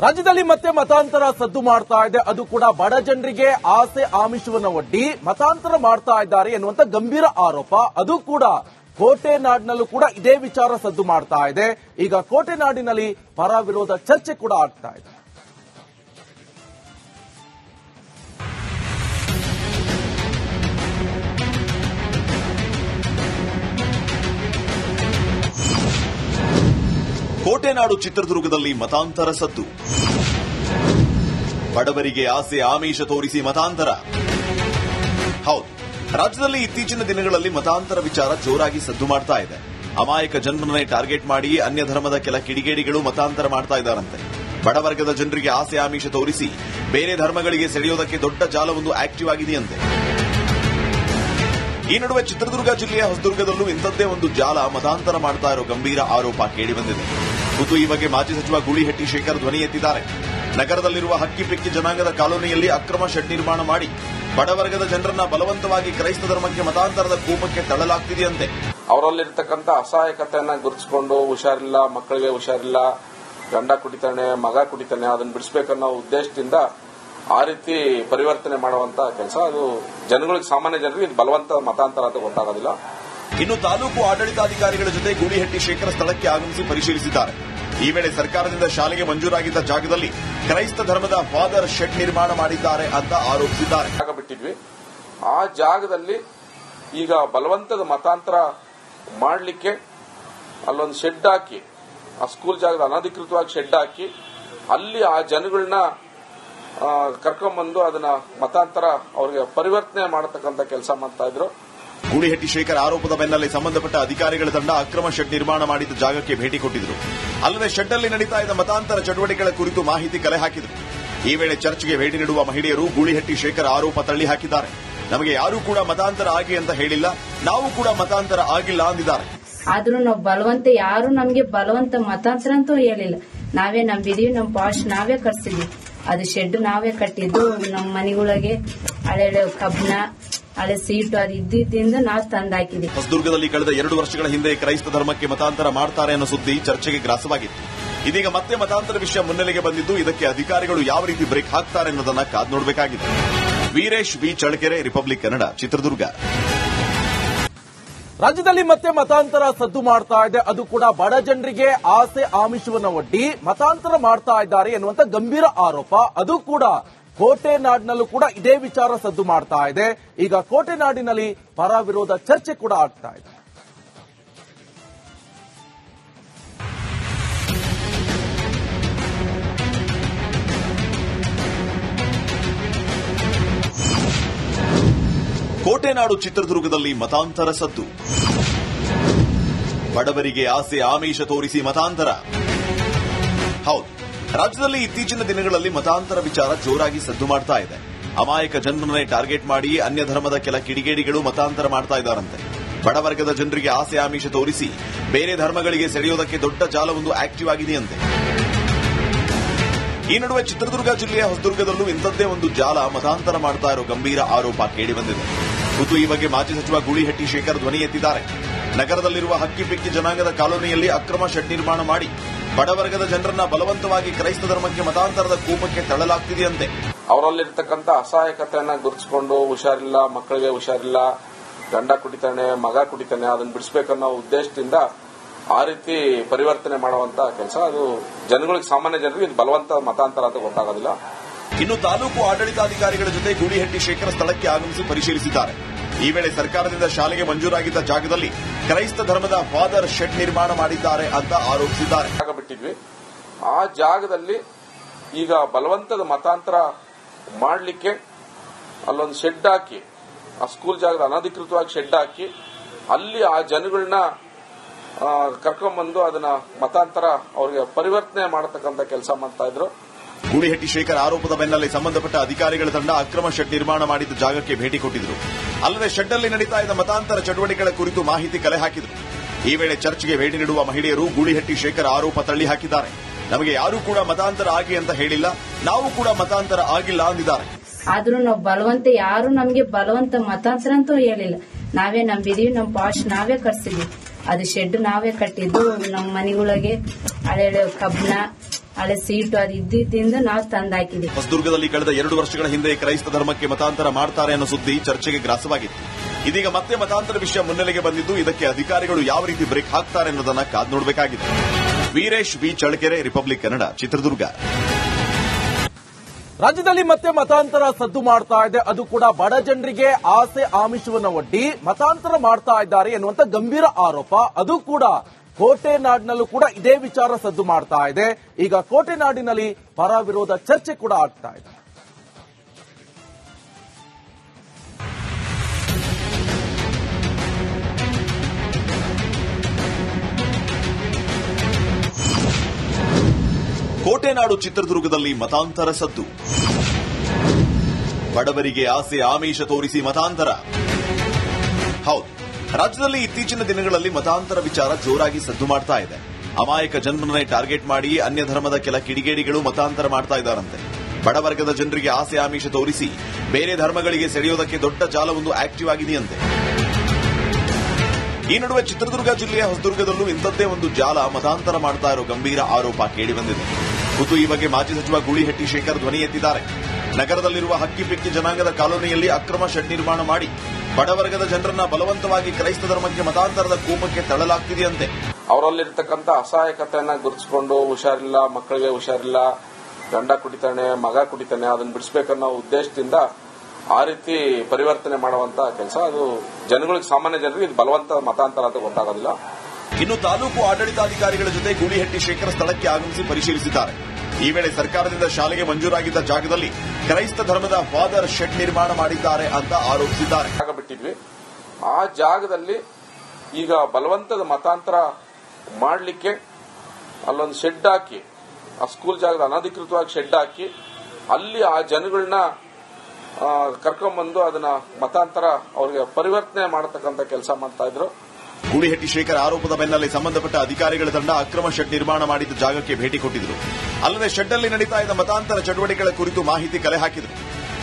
ರಾಜ್ಯದಲ್ಲಿ ಮತ್ತೆ ಮತಾಂತರ ಸದ್ದು ಮಾಡ್ತಾ ಇದೆ. ಅದು ಕೂಡ ಬಡ ಜನರಿಗೆ ಆಸೆ ಆಮಿಷವನ್ನು ಒಡ್ಡಿ ಮತಾಂತರ ಮಾಡ್ತಾ ಇದ್ದಾರೆ ಎನ್ನುವಂತ ಗಂಭೀರ ಆರೋಪ. ಅದು ಕೂಡ ಕೋಟೆನಾಡಿನಲ್ಲೂ ಕೂಡ ಇದೇ ವಿಚಾರ ಸದ್ದು ಮಾಡ್ತಾ ಇದೆ. ಈಗ ಕೋಟೆನಾಡಿನಲ್ಲಿ ಪರ ವಿರೋಧ ಚರ್ಚೆ ಕೂಡ ಆಗ್ತಾ ಇದೆ. ಕೋಟೆನಾಡು ಚಿತ್ರದುರ್ಗದಲ್ಲಿ ಮತಾಂತರ ಸದ್ದು. ಬಡವರಿಗೆ ಆಸೆ ಆಮಿಷ ತೋರಿಸಿ ಮತಾಂತರ. ಹೌದು, ರಾಜ್ಯದಲ್ಲಿ ಇತ್ತೀಚಿನ ದಿನಗಳಲ್ಲಿ ಮತಾಂತರ ವಿಚಾರ ಜೋರಾಗಿ ಸದ್ದು ಮಾಡ್ತಾ ಇದೆ. ಅಮಾಯಕ ಜನರನ್ನೇ ಟಾರ್ಗೆಟ್ ಮಾಡಿ ಅನ್ಯ ಧರ್ಮದ ಕೆಲ ಕಿಡಿಗೇಡಿಗಳು ಮತಾಂತರ ಮಾಡ್ತಾ ಇದ್ದಾರಂತೆ. ಬಡವರ್ಗದ ಜನರಿಗೆ ಆಸೆ ಆಮಿಷ ತೋರಿಸಿ ಬೇರೆ ಧರ್ಮಗಳಿಗೆ ಸೆಳೆಯೋದಕ್ಕೆ ದೊಡ್ಡ ಜಾಲವೊಂದು ಆಕ್ಟಿವ್ ಆಗಿದೆಯಂತೆ. ಈ ನಡುವೆ ಚಿತ್ರದುರ್ಗ ಜಿಲ್ಲೆಯ ಹೊಸದುರ್ಗದಲ್ಲೂ ಇಂಥದ್ದೇ ಒಂದು ಜಾಲ ಮತಾಂತರ ಮಾಡ್ತಾ ಇರೋ ಗಂಭೀರ ಆರೋಪ ಕೇಳಿಬಂದಿದೆ. ಖುದ್ದು ಈ ಬಗ್ಗೆ ಮಾಜಿ ಸಚಿವ ಗೂಳಿಹಟ್ಟಿ ಶೇಖರ್ ಧ್ವನಿ ಎತ್ತಿದ್ದಾರೆ. ನಗರದಲ್ಲಿರುವ ಹಕ್ಕಿಪಿಕ್ಕಿ ಜನಾಂಗದ ಕಾಲೋನಿಯಲ್ಲಿ ಅಕ್ರಮ ಶೆಡ್ ನಿರ್ಮಾಣ ಮಾಡಿ ಬಡವರ್ಗದ ಜನರನ್ನ ಬಲವಂತವಾಗಿ ಕ್ರೈಸ್ತ ಧರ್ಮಕ್ಕೆ ಮತಾಂತರದ ಕೂಪಕ್ಕೆ ತಳ್ಳಲಾಗ್ತಿದೆಯಂತೆ. ಅವರಲ್ಲಿರ್ತಕ್ಕಂಥ ಅಸಹಾಯಕತೆಯನ್ನ ಗುರುತಿಸಿಕೊಂಡು ಹುಷಾರಿಲ್ಲ, ಮಕ್ಕಳಿಗೆ ಹುಷಾರಿಲ್ಲ, ಗಂಡ ಕುಡಿತಾನೆ, ಮಗ ಕುಡಿತಾನೆ, ಅದನ್ನ ಬಿಡಿಸಬೇಕನ್ನೋ ಉದ್ದೇಶದಿಂದ ಆ ರೀತಿ ಪರಿವರ್ತನೆ ಮಾಡುವಂತ ಕೆಲಸ. ಅದು ಜನಗಳಿಗೆ, ಸಾಮಾನ್ಯ ಜನರಿಗೆ ಇದು ಬಲವಂತ ಮತಾಂತರ ಅಂತ ಗೊತ್ತಾಗೋದಿಲ್ಲ. ಇನ್ನು ತಾಲೂಕು ಆಡಳಿತಾಧಿಕಾರಿಗಳ ಜೊತೆ ಗೂಳಿಹಟ್ಟಿ ಶೇಖರ್ ಸ್ಥಳಕ್ಕೆ ಆಗಮಿಸಿ ಪರಿಶೀಲಿಸಿದ್ದಾರೆ. ಈ ವೇಳೆ ಸರ್ಕಾರದಿಂದ ಶಾಲೆಗೆ ಮಂಜೂರಾಗಿದ್ದ ಜಾಗದಲ್ಲಿ ಕ್ರೈಸ್ತ ಧರ್ಮದ ಫಾದರ್ ಶೆಡ್ ನಿರ್ಮಾಣ ಮಾಡಿದ್ದಾರೆ ಅಂತ ಆರೋಪಿಸಿದ್ದಾರೆ. ಜಾಗ ಬಿಟ್ಟಿದ್ವಿ, ಆ ಜಾಗದಲ್ಲಿ ಈಗ ಬಲವಂತದ ಮತಾಂತರ ಮಾಡಲಿಕ್ಕೆ ಅಲ್ಲೊಂದು ಶೆಡ್ ಹಾಕಿ, ಆ ಸ್ಕೂಲ್ ಜಾಗದ ಅನಧಿಕೃತವಾಗಿ ಶೆಡ್ ಹಾಕಿ ಅಲ್ಲಿ ಆ ಜನಗಳನ್ನ ಕರ್ಕೊಂಡ್ಬಂದು ಅದನ್ನ ಮತಾಂತರ ಅವರಿಗೆ ಪರಿವರ್ತನೆ ಮಾಡತಕ್ಕಂಥ ಕೆಲಸ ಮಾಡ್ತಾ ಇದ್ರು. ಗೂಳಿಹಟ್ಟಿ ಶೇಖರ್ ಆರೋಪದ ಬೆನ್ನಲ್ಲೇ ಸಂಬಂಧಪಟ್ಟ ಅಧಿಕಾರಿಗಳ ತಂಡ ಅಕ್ರಮ ಶೆಡ್ ನಿರ್ಮಾಣ ಮಾಡಿದ್ದ ಜಾಗಕ್ಕೆ ಭೇಟಿ ಕೊಟ್ಟಿದ್ರು. ಅಲ್ಲದೆ ಶೆಡ್ ಅಲ್ಲಿ ನಡೀತಾ ಇದ್ದ ಮತಾಂತರ ಚಟುವಟಿಕೆಗಳ ಕುರಿತು ಮಾಹಿತಿ ಕಲೆ ಹಾಕಿದ್ರು. ಈ ವೇಳೆ ಚರ್ಚ್ಗೆ ಭೇಟಿ ನೀಡುವ ಮಹಿಳೆಯರು ಗೂಳಿಹಟ್ಟಿ ಶೇಖರ್ ಆರೋಪ ತಳ್ಳಿ ಹಾಕಿದ್ದಾರೆ. ನಮಗೆ ಯಾರೂ ಕೂಡ ಮತಾಂತರ ಆಗಿ ಅಂತ ಹೇಳಿಲ್ಲ, ನಾವು ಕೂಡ ಮತಾಂತರ ಆಗಿಲ್ಲ ಅಂದಿದ್ದಾರೆ. ಆದ್ರೂ ನಾವು ಬಲವಂತ, ಯಾರು ನಮ್ಗೆ ಬಲವಂತ ಮತಾಂತರ ಅಂತೂ ಹೇಳಿಲ್ಲ. ನಾವೇ ನಂಬಿದೀವಿ, ನಮ್ ಪಾಶ್ ನಾವೇ ಕಟ್ಸಿದ್ವಿ. ಅದು ಶೆಡ್ ನಾವೇ ಕಟ್ಟಿದ್ದು. ನಮ್ಮ ಮನೆಗಳಿಗೆ ಹಳೆ ಕಬ್ಬಣ, ಹಳೆ ಸೀಟು ಅದು ಇದ್ದಿದ್ದರಿಂದ ನಾವು ತಂದಾಕಿದ್ವಿ. ಹೊಸದುರ್ಗದಲ್ಲಿ ಕಳೆದ 2 ವರ್ಷಗಳ ಹಿಂದೆ ಕ್ರೈಸ್ತ ಧರ್ಮಕ್ಕೆ ಮತಾಂತರ ಮಾಡ್ತಾರೆ ಅನ್ನೋ ಸುದ್ದಿ ಚರ್ಚೆಗೆ ಗ್ರಾಸವಾಗಿತ್ತು. ಇದೀಗ ಮತ್ತೆ ಮತಾಂತರ ವಿಷಯ ಮುನ್ನೆಲೆಗೆ ಬಂದಿದ್ದು, ಇದಕ್ಕೆ ಅಧಿಕಾರಿಗಳು ಯಾವ ರೀತಿ ಬ್ರೇಕ್ ಹಾಕ್ತಾರೆ ಅನ್ನೋದನ್ನ ಕಾದ್ ನೋಡಬೇಕಾಗಿದೆ. Veeresh B Challakere, Republic Kannada, Chitradurga. ರಾಜ್ಯದಲ್ಲಿ ಮತ್ತೆ ಮತಾಂತರ ಸದ್ದು ಮಾಡ್ತಾ ಇದೆ. ಅದು ಕೂಡ ಬಡ ಜನರಿಗೆ ಆಸೆ ಆಮಿಷವನ್ನು ಒಡ್ಡಿ ಮತಾಂತರ ಮಾಡ್ತಾ ಇದ್ದಾರೆ ಎನ್ನುವಂತ ಗಂಭೀರ ಆರೋಪ. ಅದು ಕೂಡ ಕೋಟೆನಾಡಿನಲ್ಲೂ ಕೂಡ ಇದೇ ವಿಚಾರ ಸದ್ದು ಮಾಡ್ತಾ ಇದೆ. ಈಗ ಕೋಟೆನಾಡಿನಲ್ಲಿ ಪರ ವಿರೋಧ ಚರ್ಚೆ ಕೂಡ ಆಗ್ತಾ ಇದೆ. ಕೋಟೆನಾಡು ಚಿತ್ರದುರ್ಗದಲ್ಲಿ ಮತಾಂತರ ಸದ್ದು. ಬಡವರಿಗೆ ಆಸೆ ಆಮಿಷ ತೋರಿಸಿ ಮತಾಂತರ. ಹೌದು, ರಾಜ್ಯದಲ್ಲಿ ಇತ್ತೀಚಿನ ದಿನಗಳಲ್ಲಿ ಮತಾಂತರ ವಿಚಾರ ಜೋರಾಗಿ ಸದ್ದು ಮಾಡ್ತಾ ಇದೆ. ಅಮಾಯಕ ಜನರನ್ನೇ ಟಾರ್ಗೆಟ್ ಮಾಡಿ ಅನ್ಯ ಧರ್ಮದ ಕೆಲ ಕಿಡಿಗೇಡಿಗಳು ಮತಾಂತರ ಮಾಡ್ತಾ ಇದ್ದಾರಂತೆ. ಬಡವರ್ಗದ ಜನರಿಗೆ ಆಸೆ ಆಮಿಷ ತೋರಿಸಿ ಬೇರೆ ಧರ್ಮಗಳಿಗೆ ಸೆಳೆಯೋದಕ್ಕೆ ದೊಡ್ಡ ಜಾಲವೊಂದು ಆಕ್ಟಿವ್ ಆಗಿದೆಯಂತೆ. ಈ ನಡುವೆ ಚಿತ್ರದುರ್ಗ ಜಿಲ್ಲೆಯ ಹೊಸದುರ್ಗದಲ್ಲೂ ಇಂಥದ್ದೇ ಒಂದು ಜಾಲ ಮತಾಂತರ ಮಾಡ್ತಾ ಇರೋ ಗಂಭೀರ ಆರೋಪ ಕೇಳಿಬಂದಿದೆ. ಖುದ್ದು ಈ ಬಗ್ಗೆ ಮಾಜಿ ಸಚಿವ ಗೂಳಿಹಟ್ಟಿ ಶೇಖರ್ ಧ್ವನಿ ಎತ್ತಿದ್ದಾರೆ. ನಗರದಲ್ಲಿರುವ ಹಕ್ಕಿಪಿಕ್ಕಿ ಜನಾಂಗದ ಕಾಲೋನಿಯಲ್ಲಿ ಅಕ್ರಮ ಶೆಡ್ ನಿರ್ಮಾಣ ಮಾಡಿ ಬಡವರ್ಗದ ಜನರನ್ನ ಬಲವಂತವಾಗಿ ಕ್ರೈಸ್ತ ಧರ್ಮಕ್ಕೆ ಮತಾಂತರದ ಕೂಪಕ್ಕೆ ತಳ್ಳಲಾಗ್ತಿದೆಯಂತೆ. ಅವರಲ್ಲಿರ್ತಕ್ಕಂಥ ಅಸಹಾಯಕತೆಯನ್ನ ಗುರುತಿಸಿಕೊಂಡು ಹುಷಾರಿಲ್ಲ, ಮಕ್ಕಳಿಗೆ ಹುಷಾರಿಲ್ಲ, ಗಂಡ ಕುಡಿತಾನೆ, ಮಗ ಕುಡಿತಾನೆ, ಅದನ್ನ ಬಿಡಿಸಬೇಕನ್ನೋ ಉದ್ದೇಶದಿಂದ ಆ ರೀತಿ ಪರಿವರ್ತನೆ ಮಾಡುವಂತ ಕೆಲಸ. ಅದು ಜನಗಳಿಗೆ, ಸಾಮಾನ್ಯ ಜನರಿಗೆ ಇದು ಬಲವಂತ ಮತಾಂತರ ಅಂತ ಗೊತ್ತಾಗೋದಿಲ್ಲ. ಇನ್ನು ತಾಲೂಕು ಆಡಳಿತಾಧಿಕಾರಿಗಳ ಜೊತೆ ಗೂಳಿಹಟ್ಟಿ ಶೇಖರ್ ಸ್ಥಳಕ್ಕೆ ಆಗಮಿಸಿ ಪರಿಶೀಲಿಸಿದ್ದಾರೆ. ಈ ವೇಳೆ ಸರ್ಕಾರದಿಂದ ಶಾಲೆಗೆ ಮಂಜೂರಾಗಿದ್ದ ಜಾಗದಲ್ಲಿ ಕ್ರೈಸ್ತ ಧರ್ಮದ ಫಾದರ್ ಶೆಡ್ ನಿರ್ಮಾಣ ಮಾಡಿದ್ದಾರೆ ಅಂತ ಆರೋಪಿಸಿದ್ದಾರೆ. ಜಾಗ ಬಿಟ್ಟಿದ್ವಿ, ಆ ಜಾಗದಲ್ಲಿ ಈಗ ಬಲವಂತದ ಮತಾಂತರ ಮಾಡಲಿಕ್ಕೆ ಅಲ್ಲೊಂದು ಶೆಡ್ ಹಾಕಿ, ಆ ಸ್ಕೂಲ್ ಜಾಗದ ಅನಧಿಕೃತವಾಗಿ ಶೆಡ್ ಹಾಕಿ ಅಲ್ಲಿ ಆ ಜನಗಳನ್ನ ಕರ್ಕೊಂಡ್ಬಂದು ಅದನ್ನ ಮತಾಂತರ ಅವರಿಗೆ ಪರಿವರ್ತನೆ ಮಾಡತಕ್ಕಂಥ ಕೆಲಸ ಮಾಡ್ತಾ ಇದ್ರು. ಗೂಳಿಹಟ್ಟಿ ಶೇಖರ್ ಆರೋಪದ ಬೆನ್ನಲ್ಲೇ ಸಂಬಂಧಪಟ್ಟ ಅಧಿಕಾರಿಗಳ ತಂಡ ಅಕ್ರಮ ಶೆಡ್ ನಿರ್ಮಾಣ ಮಾಡಿದ್ದ ಜಾಗಕ್ಕೆ ಭೇಟಿ ಕೊಟ್ಟಿದ್ರು. ಅಲ್ಲದೆ ಶೆಡ್ ಅಲ್ಲಿ ನಡೀತಾ ಇದ್ದ ಮತಾಂತರ ಚಟುವಟಿಕೆಗಳ ಕುರಿತು ಮಾಹಿತಿ ಕಲೆ ಹಾಕಿದ್ರು. ಈ ವೇಳೆ ಚರ್ಚ್ಗೆ ಭೇಟಿ ನೀಡುವ ಮಹಿಳೆಯರು ಗೂಳಿಹಟ್ಟಿ ಶೇಖರ್ ಆರೋಪ ತಳ್ಳಿ ಹಾಕಿದ್ದಾರೆ. ನಮಗೆ ಯಾರೂ ಕೂಡ ಮತಾಂತರ ಆಗಿ ಅಂತ ಹೇಳಿಲ್ಲ, ನಾವು ಕೂಡ ಮತಾಂತರ ಆಗಿಲ್ಲ ಅಂದಿದ್ದಾರೆ. ಆದ್ರೂ ನಾವು ಬಲವಂತ, ಯಾರು ನಮ್ಗೆ ಬಲವಂತ ಮತಾಂತರ ಅಂತೂ ಹೇಳಿಲ್ಲ. ನಾವೇ ನಂಬಿದೀವಿ, ನಮ್ ಪಾಶ್ ನಾವೇ ಕಟ್ಸಿದ್ವಿ. ಅದು ಶೆಡ್ ನಾವೇ ಕಟ್ಟಿದ್ದು. ನಮ್ಮ ಮನೆಗಳಿಗೆ ಹಳೆ ಕಬ್ಬಣ, ಹಳೆ ಸೀಟು ಅದು ಇದ್ದಿದ್ದರಿಂದ ನಾವು ತಂದಾಕಿದ್ವಿ. ಹೊಸದುರ್ಗದಲ್ಲಿ ಕಳೆದ 2 ವರ್ಷಗಳ ಹಿಂದೆ ಕ್ರೈಸ್ತ ಧರ್ಮಕ್ಕೆ ಮತಾಂತರ ಮಾಡ್ತಾರೆ ಅನ್ನೋ ಸುದ್ದಿ ಚರ್ಚೆಗೆ ಗ್ರಾಸವಾಗಿತ್ತು. ಇದೀಗ ಮತ್ತೆ ಮತಾಂತರ ವಿಷಯ ಮುನ್ನೆಲೆಗೆ ಬಂದಿದ್ದು, ಇದಕ್ಕೆ ಅಧಿಕಾರಿಗಳು ಯಾವ ರೀತಿ ಬ್ರೇಕ್ ಹಾಕ್ತಾರೆ ಅನ್ನೋದನ್ನ ಕಾದ್ ನೋಡಬೇಕಾಗಿದೆ. Veeresh V Challakere, Republic Kannada, Chitradurga. ರಾಜ್ಯದಲ್ಲಿ ಮತ್ತೆ ಮತಾಂತರ ಸದ್ದು ಮಾಡ್ತಾ ಇದೆ. ಅದು ಕೂಡ ಬಡ ಜನರಿಗೆ ಆಸೆ ಆಮಿಷವನ್ನು ಒಡ್ಡಿ ಮತಾಂತರ ಮಾಡ್ತಾ ಇದ್ದಾರೆ ಎನ್ನುವಂತ ಗಂಭೀರ ಆರೋಪ. ಅದು ಕೂಡ ಕೋಟೆನಾಡಿನಲ್ಲೂ ಕೂಡ ಇದೇ ವಿಚಾರ ಸದ್ದು ಮಾಡ್ತಾ ಇದೆ. ಈಗ ಕೋಟೆನಾಡಿನಲ್ಲಿ ಪರ ವಿರೋಧ ಚರ್ಚೆ ಕೂಡ ಆಗ್ತಾ ಇದೆ. ಕೋಟೆನಾಡು ಚಿತ್ರದುರ್ಗದಲ್ಲಿ ಮತಾಂತರ ಸದ್ದು. ಬಡವರಿಗೆ ಆಸೆ ಆಮಿಷ ತೋರಿಸಿ ಮತಾಂತರ. ಹೌದು, ರಾಜ್ಯದಲ್ಲಿ ಇತ್ತೀಚಿನ ದಿನಗಳಲ್ಲಿ ಮತಾಂತರ ವಿಚಾರ ಜೋರಾಗಿ ಸದ್ದು ಮಾಡ್ತಾ ಇದೆ. ಅಮಾಯಕ ಜನರನ್ನೇ ಟಾರ್ಗೆಟ್ ಮಾಡಿ ಅನ್ಯ ಧರ್ಮದ ಕೆಲ ಕಿಡಿಗೇಡಿಗಳು ಮತಾಂತರ ಮಾಡ್ತಾ ಇದ್ದಾರಂತೆ. ಬಡವರ್ಗದ ಜನರಿಗೆ ಆಸೆ ಆಮಿಷ ತೋರಿಸಿ ಬೇರೆ ಧರ್ಮಗಳಿಗೆ ಸೆಳೆಯೋದಕ್ಕೆ ದೊಡ್ಡ ಜಾಲವೊಂದು ಆಕ್ಟಿವ್ ಆಗಿದೆಯಂತೆ. ಈ ನಡುವೆ ಚಿತ್ರದುರ್ಗ ಜಿಲ್ಲೆಯ ಹೊಸದುರ್ಗದಲ್ಲೂ ಇಂಥದ್ದೇ ಒಂದು ಜಾಲ ಮತಾಂತರ ಮಾಡ್ತಾ ಇರೋ ಗಂಭೀರ ಆರೋಪ ಕೇಳಿಬಂದಿದೆ. ಖುದ್ದು ಈ ಬಗ್ಗೆ ಮಾಜಿ ಸಚಿವ ಗೂಳಿಹಟ್ಟಿ ಶೇಖರ್ ಧ್ವನಿ ಎತ್ತಿದ್ದಾರೆ. ನಗರದಲ್ಲಿರುವ ಹಕ್ಕಿಪಿಕ್ಕಿ ಜನಾಂಗದ ಕಾಲೋನಿಯಲ್ಲಿ ಅಕ್ರಮ ಶೆಡ್ ನಿರ್ಮಾಣ ಮಾಡಿ ಬಡವರ್ಗದ ಜನರನ್ನ ಬಲವಂತವಾಗಿ ಕ್ರೈಸ್ತ ಧರ್ಮಕ್ಕೆ ಮತಾಂತರದ ಕೂಪಕ್ಕೆ ತಳ್ಳಲಾಗ್ತಿದೆಯಂತೆ. ಅವರಲ್ಲಿರ್ತಕ್ಕಂಥ ಅಸಹಾಯಕತೆಯನ್ನ ಗುರುತಿಸಿಕೊಂಡು, ಹುಷಾರಿಲ್ಲ, ಮಕ್ಕಳಿಗೆ ಹುಷಾರಿಲ್ಲ, ಗಂಡ ಕುಡಿತಾನೆ, ಮಗ ಕುಡಿತಾನೆ, ಅದನ್ನ ಬಿಡಿಸಬೇಕನ್ನೋ ಉದ್ದೇಶದಿಂದ ಆ ರೀತಿ ಪರಿವರ್ತನೆ ಮಾಡುವಂತ ಕೆಲಸ. ಅದು ಜನಗಳಿಗೆ, ಸಾಮಾನ್ಯ ಜನರಿಗೆ ಇದು ಬಲವಂತ ಮತಾಂತರ ಅಂತ ಗೊತ್ತಾಗೋದಿಲ್ಲ. ಇನ್ನು ತಾಲೂಕು ಆಡಳಿತಾಧಿಕಾರಿಗಳ ಜೊತೆ ಗೂಳಿಹಟ್ಟಿ ಶೇಖರ್ ಸ್ಥಳಕ್ಕೆ ಆಗಮಿಸಿ ಪರಿಶೀಲಿಸಿದ್ದಾರೆ. ಈ ವೇಳೆ ಸರ್ಕಾರದಿಂದ ಶಾಲೆಗೆ ಮಂಜೂರಾಗಿದ್ದ ಜಾಗದಲ್ಲಿ ಕ್ರೈಸ್ತ ಧರ್ಮದ ಫಾದರ್ ಶೆಡ್ ನಿರ್ಮಾಣ ಮಾಡಿದ್ದಾರೆ ಅಂತ ಆರೋಪಿಸಿದ್ದಾರೆ. ಜಾಗ ಬಿಟ್ಟಿದ್ವಿ, ಆ ಜಾಗದಲ್ಲಿ ಈಗ ಬಲವಂತದ ಮತಾಂತರ ಮಾಡಲಿಕ್ಕೆ ಅಲ್ಲೊಂದು ಶೆಡ್ ಹಾಕಿ, ಆ ಸ್ಕೂಲ್ ಜಾಗದ ಅನಧಿಕೃತವಾಗಿ ಶೆಡ್ ಹಾಕಿ ಅಲ್ಲಿ ಆ ಜನಗಳನ್ನ ಕರ್ಕೊಂಡ್ಬಂದು ಅದನ್ನ ಮತಾಂತರ ಅವರಿಗೆ ಪರಿವರ್ತನೆ ಮಾಡತಕ್ಕಂಥ ಕೆಲಸ ಮಾಡ್ತಾ ಇದ್ರು. ಗೂಳಿಹಟ್ಟಿ ಶೇಖರ್ ಆರೋಪದ ಬೆನ್ನಲ್ಲೇ ಸಂಬಂಧಪಟ್ಟ ಅಧಿಕಾರಿಗಳ ತಂಡ ಅಕ್ರಮ ಶೆಡ್ ನಿರ್ಮಾಣ ಮಾಡಿದ್ದ ಜಾಗಕ್ಕೆ ಭೇಟಿ ಕೊಟ್ಟಿದ್ರು. ಅಲ್ಲದೆ ಶೆಡ್ ಅಲ್ಲಿ ನಡೀತಾ ಇದ್ದ ಮತಾಂತರ ಚಟುವಟಿಕೆಗಳ ಕುರಿತು ಮಾಹಿತಿ ಕಲೆ ಹಾಕಿದ್ರು.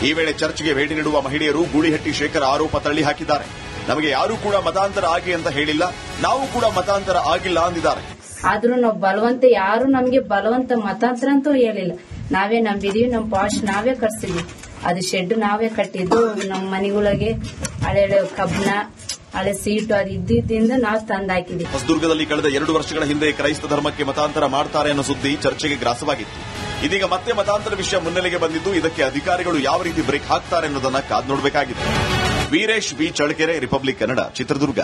ಈ ವೇಳೆ ಚರ್ಚ್ಗೆ ಭೇಟಿ ನೀಡುವ ಮಹಿಳೆಯರು ಗೂಳಿಹಟ್ಟಿ ಶೇಖರ್ ಆರೋಪ ತಳ್ಳಿ ಹಾಕಿದ್ದಾರೆ. ನಮಗೆ ಯಾರೂ ಕೂಡ ಮತಾಂತರ ಆಗಿ ಅಂತ ಹೇಳಿಲ್ಲ, ನಾವು ಕೂಡ ಮತಾಂತರ ಆಗಿಲ್ಲ ಅಂದಿದ್ದಾರೆ. ಆದ್ರೂ ನಾವು ಬಲವಂತ, ಯಾರು ನಮ್ಗೆ ಬಲವಂತ ಮತಾಂತರ ಅಂತೂ ಹೇಳಿಲ್ಲ. ನಾವೇ ನಂಬಿದೀವಿ, ನಮ್ ಪಾಶ್ ನಾವೇ ಕಟ್ಸಿದ್ವಿ. ಅದು ಶೆಡ್ ನಾವೇ ಕಟ್ಟಿದ್ದು. ನಮ್ಮ ಮನೆಗಳಿಗೆ ಹಳೆ ಕಬ್ಬಣ, ಹಳೆ ಸೀಟು ಅದು ಇದ್ದಿದ್ದರಿಂದ ನಾವು ತಂದಾಕಿದ್ವಿ. ಹೊಸದುರ್ಗದಲ್ಲಿ ಕಳೆದ 2 ವರ್ಷಗಳ ಹಿಂದೆ ಕ್ರೈಸ್ತ ಧರ್ಮಕ್ಕೆ ಮತಾಂತರ ಮಾಡ್ತಾರೆ ಅನ್ನೋ ಸುದ್ದಿ ಚರ್ಚೆಗೆ ಗ್ರಾಸವಾಗಿತ್ತು. ಇದೀಗ ಮತ್ತೆ ಮತಾಂತರ ವಿಷಯ ಮುನ್ನೆಲೆಗೆ ಬಂದಿದ್ದು, ಇದಕ್ಕೆ ಅಧಿಕಾರಿಗಳು ಯಾವ ರೀತಿ ಬ್ರೇಕ್ ಹಾಕ್ತಾರೆ ಅನ್ನೋದನ್ನ ಕಾದ್ ನೋಡಬೇಕಾಗಿದೆ. Veeresh V Challakere, Republic Kannada, Chitradurga.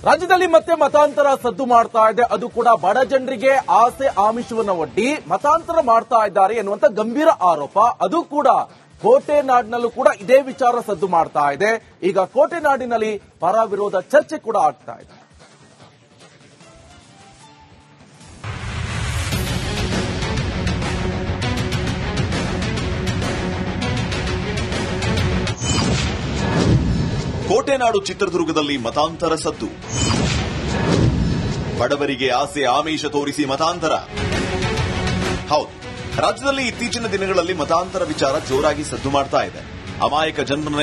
ರಾಜ್ಯದಲ್ಲಿ ಮತ್ತೆ ಮತಾಂತರ ಸದ್ದು ಮಾಡ್ತಾ ಇದೆ. ಅದು ಕೂಡ ಬಡ ಜನರಿಗೆ ಆಸೆ ಆಮಿಷವನ್ನು ಒಡ್ಡಿ ಮತಾಂತರ ಮಾಡ್ತಾ ಇದ್ದಾರೆ ಎನ್ನುವಂತ ಗಂಭೀರ ಆರೋಪ. ಅದು ಕೂಡ ಕೋಟೆನಾಡಿನಲ್ಲೂ ಕೂಡ ಇದೇ ವಿಚಾರ ಸದ್ದು ಮಾಡ್ತಾ ಇದೆ. ಈಗ ಕೋಟೆನಾಡಿನಲ್ಲಿ ಪರ ವಿರೋಧ ಚರ್ಚೆ ಕೂಡ ಆಗ್ತಾ ಇದೆ. ಕೋಟೆನಾಡು ಚಿತ್ರದುರ್ಗದಲ್ಲಿ ಮತಾಂತರ ಸದ್ದು. ಬಡವರಿಗೆ ಆಸೆ ಆಮಿಷ ತೋರಿಸಿ ಮತಾಂತರ. ಹೌದು, ರಾಜ್ಯದಲ್ಲಿ ಇತ್ತೀಚಿನ ದಿನಗಳಲ್ಲಿ ಮತಾಂತರ ವಿಚಾರ ಜೋರಾಗಿ ಸದ್ದು ಮಾಡ್ತಾ ಇದೆ. ಅಮಾಯಕ ಜನರನ್ನ